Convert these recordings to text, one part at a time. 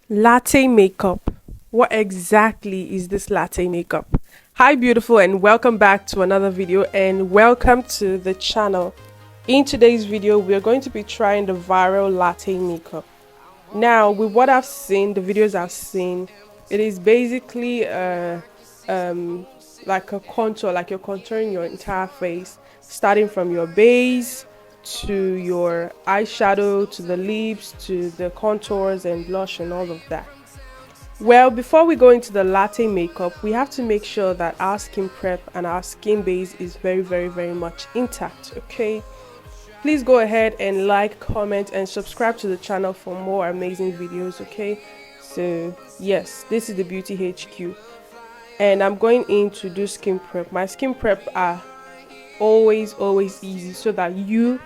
Latte makeup. What exactly is this latte makeup? Hi, beautiful, and welcome back to another video, and welcome to the channel. In today's video, we are going to be trying the viral latte makeup. Now, with what I've seen, the videos I've seen, it is basically um, like a contour, like you're contouring your entire face, starting from your base to your eyeshadow, to the lips, to the contours and blush and all of that. Well, before we go into the latte makeup, we have to make sure that our skin prep and our skin base is very much intact, okay? Please go ahead and like, comment, and subscribe to the channel for more amazing videos, okay? So, yes, this is the Beauty HQ, and I'm going in to do skin prep. My skin prep are always easy so that you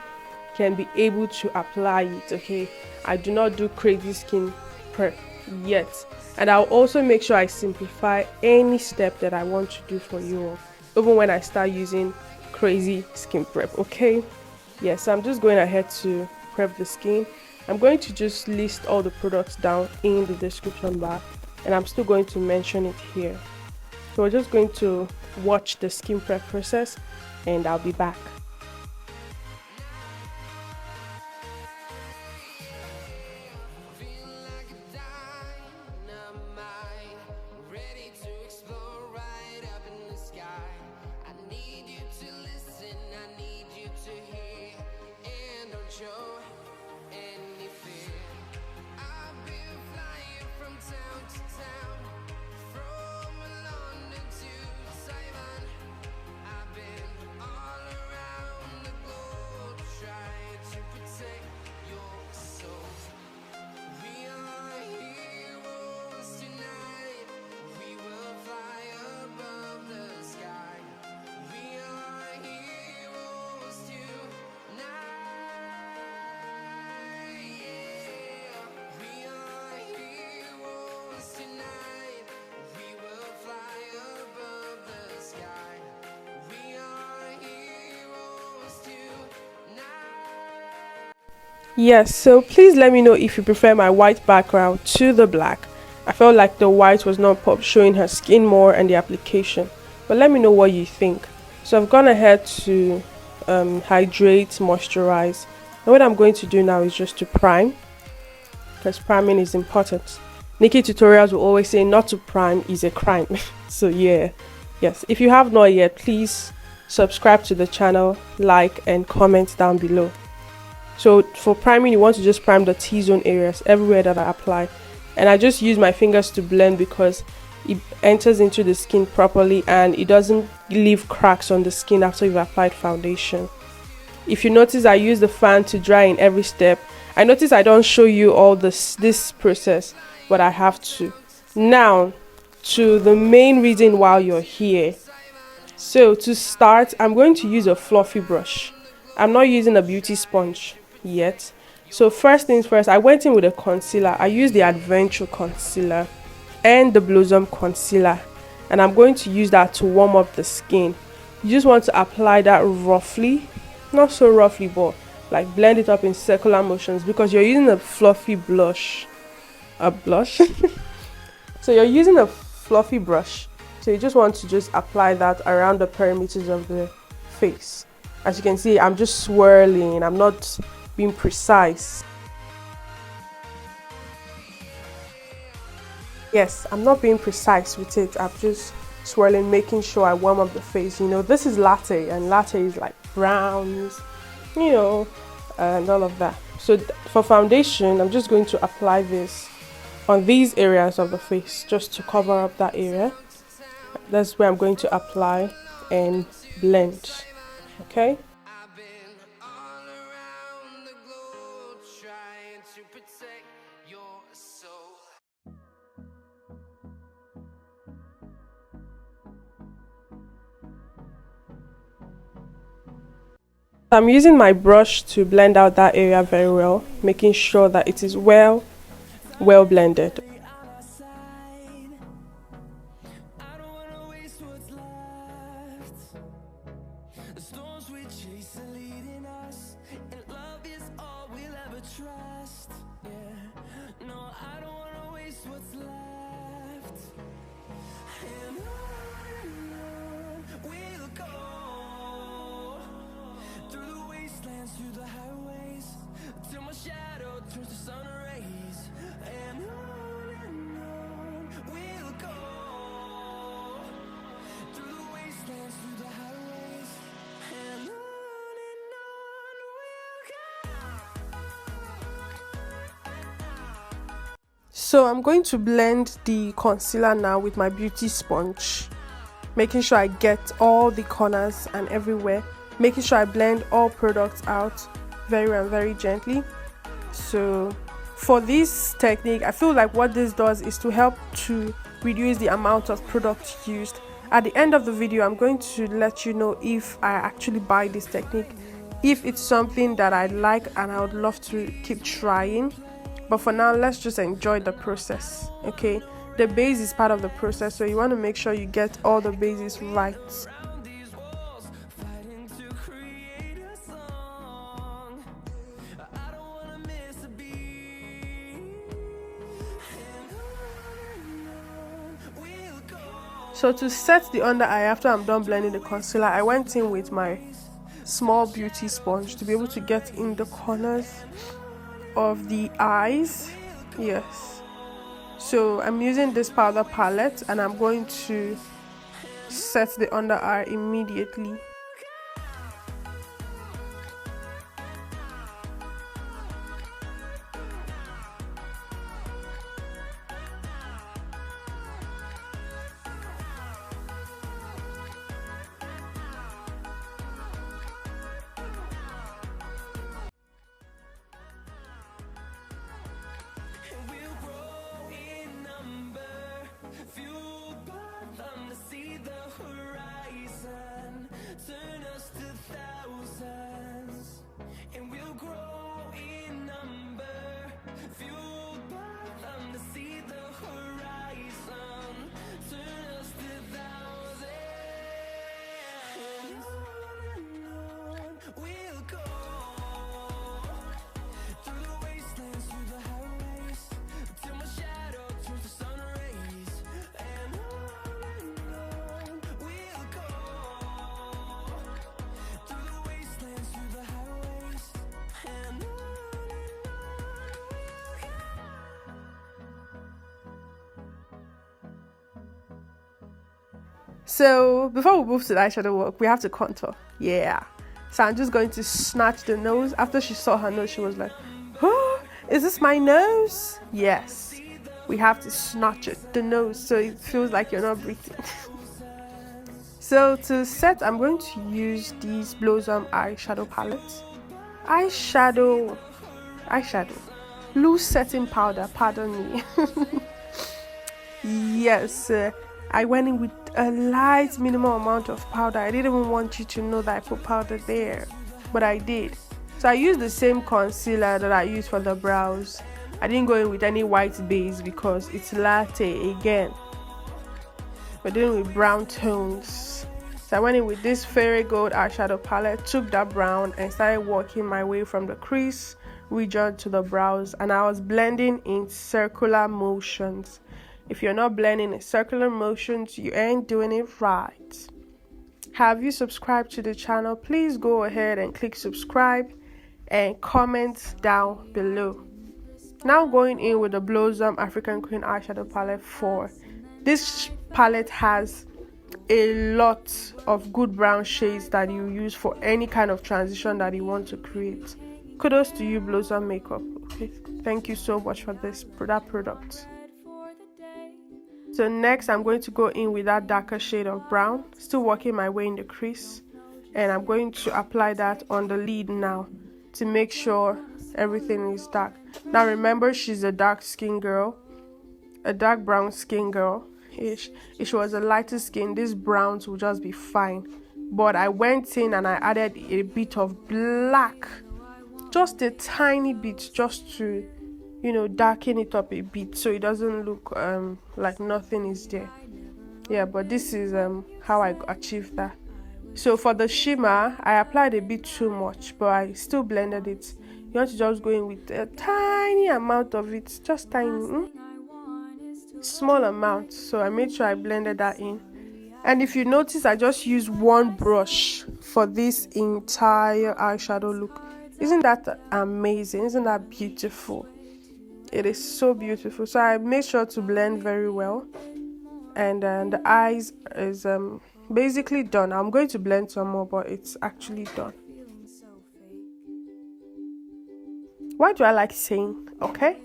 can be able to apply it, okay? I do not do crazy skin prep yet, and I'll also make sure I simplify any step that I want to do for you all, even when I start using crazy skin prep, okay? Yes, I'm just going ahead to prep the skin. I'm going to just list all the products down in the description bar, and I'm still going to mention it here. So we're just going to watch the skin prep process, and I'll be back. Yes, so please let me know if you prefer my white background to the black. I felt like the white was not showing her skin more and the application, but let me know what you think. So I've gone ahead to hydrate, moisturize, and what I'm going to do now is just to prime, because priming is important. Nikki tutorials will always say not to prime is a crime. So yeah, yes, if you have not yet, please subscribe to the channel, like, and comment down below. So for priming, you want to just prime the T-zone areas everywhere that I apply. And I just use my fingers to blend because it enters into the skin properly and it doesn't leave cracks on the skin after you've applied foundation. If you notice, I use the fan to dry in every step. I notice I don't show you all this process, but I have to. Now, to the main reason why you're here. So to start, I'm going to use a fluffy brush. I'm not using a beauty sponge yet. So first things first, I went in with a concealer. I used the Adventure concealer and the Blossom concealer, and I'm going to use that to warm up the skin. You just want to apply that roughly, not so roughly, but like blend it up in circular motions because you're using a fluffy blush. So you're using a fluffy brush, so you just want to just apply that around the perimeters of the face. As you can see, I'm just swirling, I'm not being precise. Yes, I'm not being precise with it. I'm just swirling, making sure I warm up the face. You know, this is latte, and latte is like browns, you know, and all of that. So for foundation, I'm just going to apply this on these areas of the face just to cover up that area. That's where I'm going to apply and blend. Okay. I'm using my brush to blend out that area very well, making sure that it is well blended. what's left, and on we'll go, through the wastelands, through the highways, till my shadow turns to sun rays, and on we'll go, through the wastelands, through the highways, and on we'll go. So I'm going to blend the concealer now with my beauty sponge, making sure I get all the corners and everywhere, making sure I blend all products out very gently. So for this technique, I feel like what this does is to help to reduce the amount of product used. At the end of the video, I'm going to let you know if I actually buy this technique, if it's something that I like and I would love to keep trying. But for now, let's just enjoy the process, okay? The base is part of the process, so you want to make sure you get all the bases right. So to set the under eye after I'm done blending the concealer, I went in with my small beauty sponge to be able to get in the corners of the eyes. Yes, so I'm using this powder palette and I'm going to set the under eye immediately. Turn us to thousands, and we'll grow in number, fueled by them to see the horizon. Turn us to thousands, and on we'll go, through the wastelands, through the highways, till my shadow turns to sun rays, and on we'll go. So before we move to the eyeshadow work, we have to contour. Yeah. So I'm just going to snatch the nose. After she saw her nose, she was like, oh, is this my nose? Yes. We have to snatch it, the nose, so it feels like you're not breathing. So to set, I'm going to use these Blossom eyeshadow palettes. Eyeshadow. Loose setting powder, pardon me. Yes. I went in with a light minimal amount of powder. I didn't even want you to know that I put powder there, but I did. So I used the same concealer that I used for the brows. I didn't go in with any white base because it's Latte again. We're dealing with brown tones. So I went in with this fairy gold eyeshadow palette, took that brown and started working my way from the crease region to the brows, and I was blending in circular motions. If you're not blending in circular motions, you ain't doing it right. Have you subscribed to the channel? Please go ahead and click subscribe and comment down below. Now going in with the Blossom African Queen eyeshadow palette 4. This palette has a lot of good brown shades that you use for any kind of transition that you want to create. Kudos to you, Blossom Makeup. Okay, thank you so much for that product. So next I'm going to go in with that darker shade of brown, still working my way in the crease, and I'm going to apply that on the lid now to make sure everything is dark. Now remember, she's a dark skin girl, a dark brown skin girl. If she was a lighter skin, these browns will just be fine, but I went in and I added a bit of black, just a tiny bit, just to, you know, darken it up a bit so it doesn't look like nothing is there. Yeah, but this is how I achieved that. So for the shimmer, I applied a bit too much, but I still blended it. You want to just go in with a tiny amount of it, just tiny. small amount, so I made sure I blended that in. And if you notice, I just used one brush for this entire eyeshadow look. Isn't that amazing? Isn't that beautiful? It is so beautiful. So I made sure to blend very well, and the eyes is basically done. I'm going to blend some more, but it's actually done. Why do I like saying okay?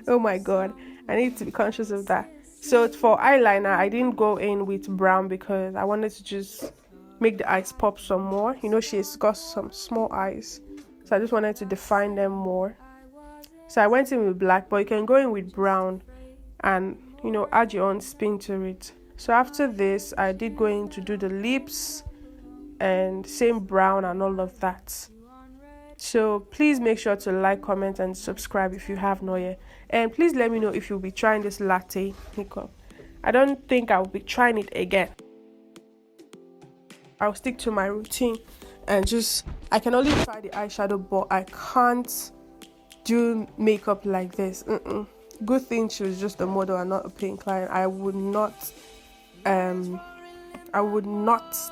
Oh my god, I need to be conscious of that. So for eyeliner, I didn't go in with brown because I wanted to just make the eyes pop some more. You know, she's got some small eyes, so I just wanted to define them more. So I went in with black, but you can go in with brown and, you know, add your own spin to it. So after this, I did go in to do the lips and same brown and all of that. So please make sure to like, comment and subscribe if you have not yet. And please let me know if you'll be trying this latte makeup. I don't think I'll be trying it again. I'll stick to my routine and I can only try the eyeshadow, but I can't do makeup like this. Good thing she was just a model and not a paying client. I would not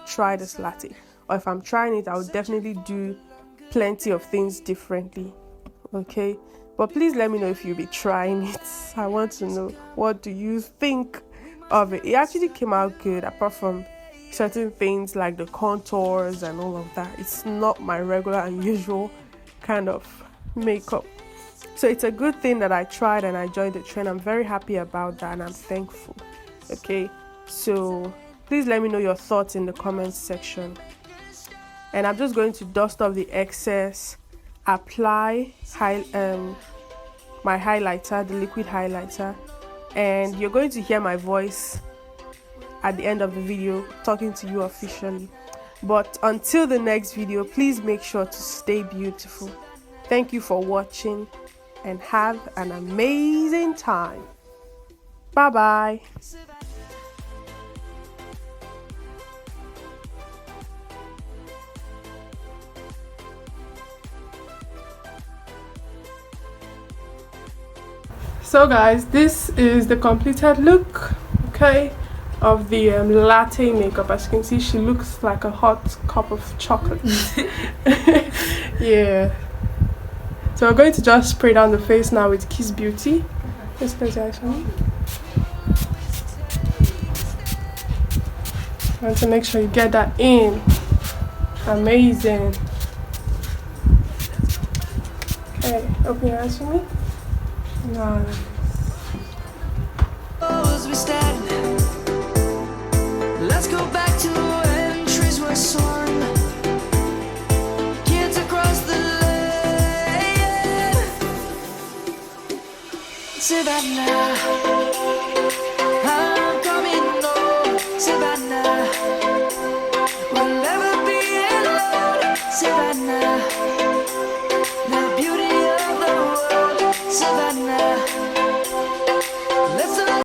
try this latte, or if I'm trying it, I would definitely do plenty of things differently. Okay, but please let me know if you'll be trying it. I want to know, what do you think of it? It actually came out good, apart from certain things like the contours and all of that. It's not my regular and usual kind of makeup, so it's a good thing that I tried and I enjoyed the trend. I'm very happy about that and I'm thankful. Okay, so please let me know your thoughts in the comments section. And I'm just going to dust off the excess, apply my highlighter, the liquid highlighter, and you're going to hear my voice at the end of the video talking to you officially. But until the next video, please make sure to stay beautiful. Thank you for watching and have an amazing time. Bye bye. So guys, this is the completed look, okay, of the latte makeup. As you can see, she looks like a hot cup of chocolate. Yeah, so we're going to just spray down the face now with Kiss Beauty. Just close your eyes for me. I want to make sure you get that in. Amazing. Okay, open your eyes for me. Nice. As we stand, let's go back to when trees were soaring, kids across the lane, Savannah.